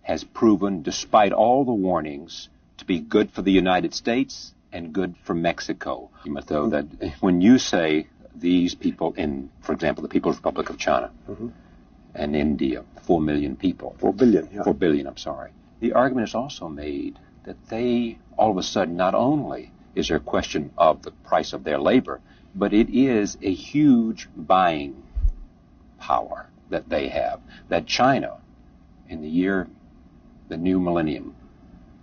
has proven, despite all the warnings, to be good for the United States and good for Mexico. Though that when you say these people in, for example, the People's Republic of China and India, 4 million people. 4 billion, yeah. 4 billion, I'm sorry. The argument is also made that they, all of a sudden, not only is there a question of the price of their labor, but it is a huge buying power that they have. That China, in the new millennium,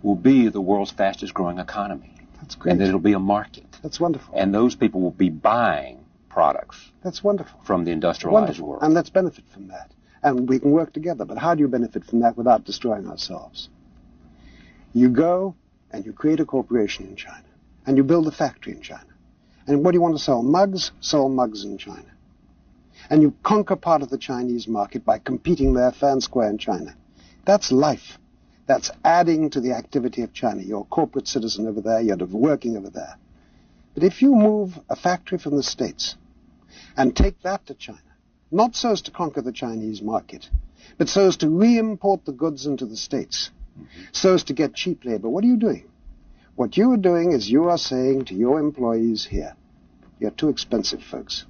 will be the world's fastest growing economy. That's great. And that it'll be a market. That's wonderful. And those people will be buying products. That's wonderful. From the industrialized world. And let's benefit from that. And we can work together. But how do you benefit from that without destroying ourselves? You go and you create a corporation in China. And you build a factory in China. And what do you want to sell? Mugs? Sell mugs in China. And you conquer part of the Chinese market by competing there fair and square in China. That's life. That's adding to the activity of China. You're a corporate citizen over there. You're working over there. But if you move a factory from the States and take that to China, not so as to conquer the Chinese market, but so as to re-import the goods into the States, so as to get cheap labor, what are you doing? What you are doing is you are saying to your employees here, you're too expensive, folks.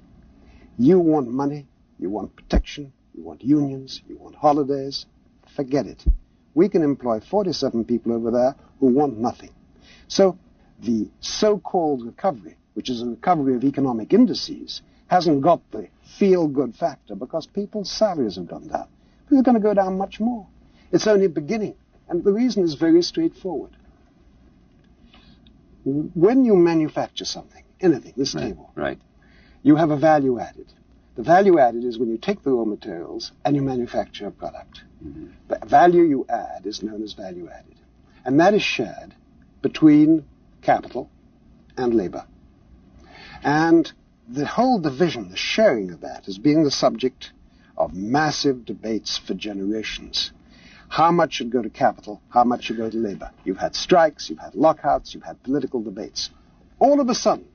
You want money, you want protection, you want unions, you want holidays. Forget it. We can employ 47 people over there who want nothing. So the so-called recovery, which is a recovery of economic indices, hasn't got the feel-good factor because people's salaries have gone down. They're going to go down much more. It's only beginning. And the reason is very straightforward. When you manufacture something, anything, this table, you have a value added. The value added is when you take the raw materials and you manufacture a product. The value you add is known as value added. And that is shared between capital and labor. And the whole division, the sharing of that, is being the subject of massive debates for generations. How much should go to capital? How much should go to labor? You've had strikes, you've had lockouts, you've had political debates. All of a sudden,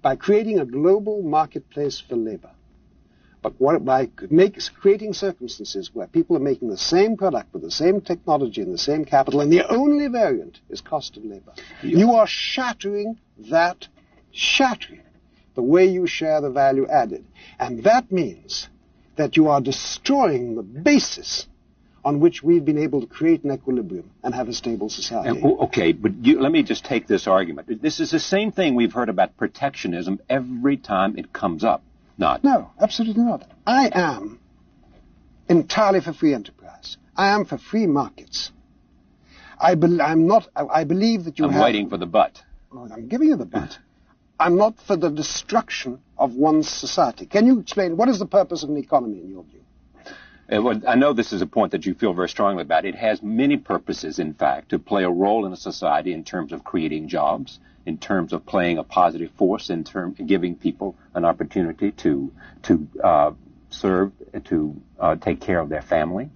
by creating a global marketplace for labor, but by creating circumstances where people are making the same product with the same technology and the same capital, and the only variant is cost of labor, you are shattering the way you share the value added. And that means that you are destroying the basis on which we've been able to create an equilibrium and have a stable society. Okay, but let me just take this argument. This is the same thing we've heard about protectionism every time it comes up. Not. No, absolutely not. I am entirely for free enterprise. I am for free markets. I believe that you I'm waiting for the but. Oh, I'm giving you the but. I'm not for the destruction of one's society. Can you explain what is the purpose of an economy in your view? Well, I know this is a point that you feel very strongly about. It has many purposes, in fact, to play a role in a society in terms of creating jobs, in terms of playing a positive force, in terms of giving people an opportunity to serve, to take care of their family,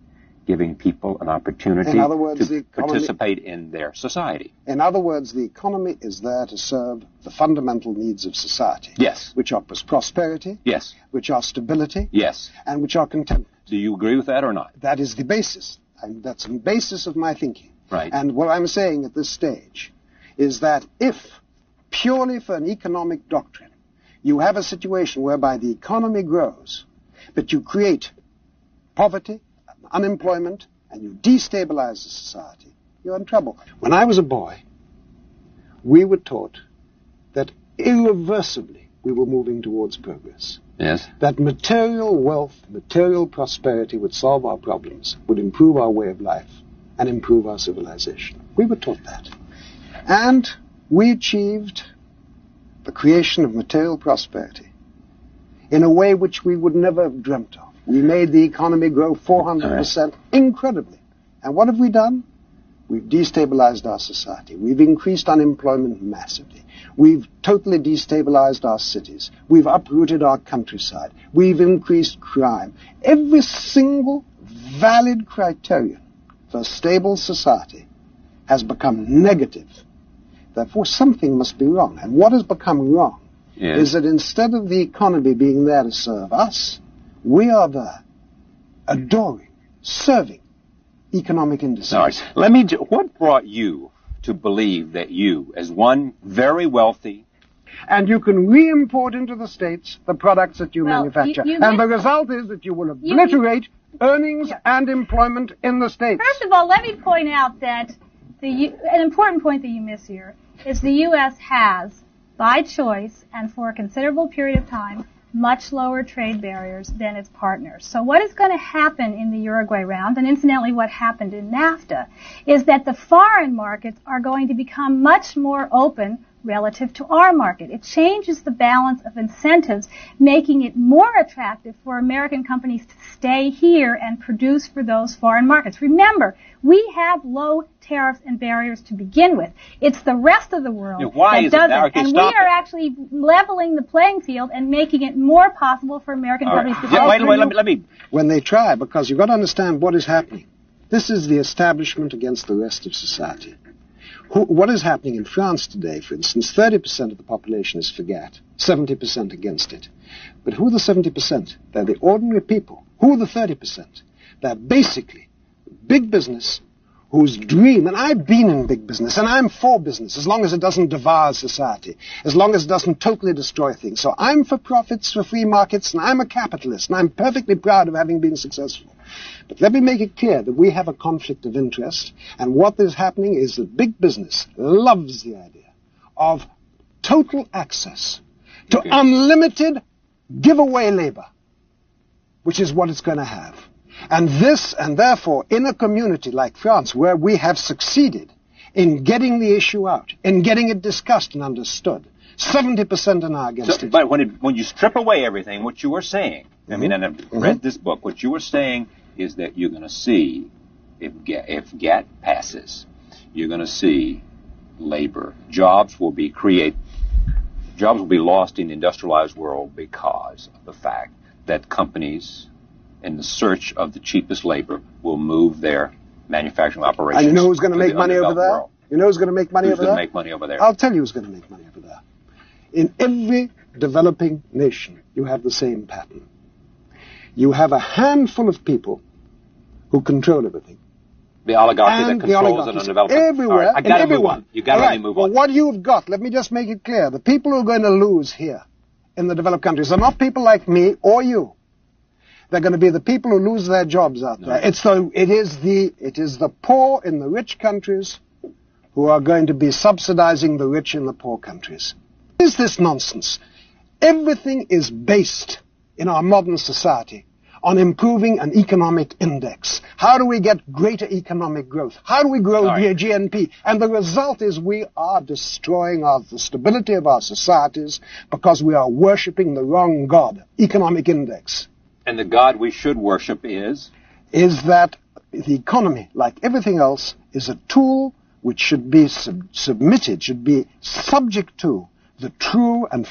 giving people an opportunity to participate in their society. In other words, the economy is there to serve the fundamental needs of society. Yes. Which are prosperity. Yes. Which are stability. Yes. And which are contentment. Do you agree with that or not? That is the basis. And that's the basis of my thinking. Right. And what I'm saying at this stage is that if, purely for an economic doctrine, you have a situation whereby the economy grows, but you create poverty, unemployment, and you destabilize the society, you're in trouble. When I was a boy, we were taught that irreversibly we were moving towards progress. Yes. That material wealth, material prosperity would solve our problems, would improve our way of life, and improve our civilization. We were taught that. And we achieved the creation of material prosperity in a way which we would never have dreamt of. We made the economy grow 400%, incredibly. And what have we done? We've destabilized our society. We've increased unemployment massively. We've totally destabilized our cities. We've uprooted our countryside. We've increased crime. Every single valid criterion for a stable society has become negative. Therefore, something must be wrong. And what has become wrong is that instead of the economy being there to serve us, we are there adoring, serving economic indices. All right. What brought you to believe that you, as one very wealthy, and you can re-import into the States the products that you manufacture. And the result is that you will obliterate earnings and employment in the States. First of all, let me point out that an important point that you miss here is the U.S. has, by choice and for a considerable period of time, much lower trade barriers than its partners. So what is going to happen in the Uruguay round, and incidentally what happened in NAFTA, is that the foreign markets are going to become much more open relative to our market. It changes the balance of incentives, making it more attractive for American companies to stay here and produce for those foreign markets. Remember, we have low tariffs and barriers to begin with. It's the rest of the world that doesn't. And we are actually leveling the playing field and making it more possible for American companies to stay here. Let me. When they try, because you've got to understand what is happening. This is the establishment against the rest of society. What is happening in France today, for instance, 30% of the population is for GATT, 70% against it. But who are the 70%? They're the ordinary people. Who are the 30%? They're basically big business whose dream, and I've been in big business, and I'm for business, as long as it doesn't devour society, as long as it doesn't totally destroy things. So I'm for profits, for free markets, and I'm a capitalist, and I'm perfectly proud of having been successful. But let me make it clear that we have a conflict of interest, and what is happening is that big business loves the idea of total access to unlimited giveaway labor, which is what it's going to have. And therefore, in a community like France, where we have succeeded in getting the issue out, in getting it discussed and understood, 70% are now against it. But when you strip away everything, what you were saying, I mean, and I've read this book, what you were saying is that you're going to see, if GATT passes, you're going to see labor. Jobs will be lost in the industrialized world because of the fact that companies, in the search of the cheapest labor, will move their manufacturing operations. And you know who's going to make money over there? You know who's going to make money over there? Who's going to make money over there? I'll tell you who's going to make money over there. In every developing nation, you have the same pattern. You have a handful of people who control everything. The oligarchy that controls an undeveloped everywhere. I got to move on. You got to let me move on. Well, what you've got, let me just make it clear. The people who are going to lose here in the developed countries are not people like me or you. They're going to be the people who lose their jobs out there. It is the poor in the rich countries who are going to be subsidizing the rich in the poor countries. What is this nonsense? Everything is based in our modern society on improving an economic index. How do we get greater economic growth? How do we grow the GNP? And the result is we are destroying the stability of our societies because we are worshipping the wrong God, economic index. And the God we should worship is? Is that the economy, like everything else, is a tool which should be submitted, should be subject to the true and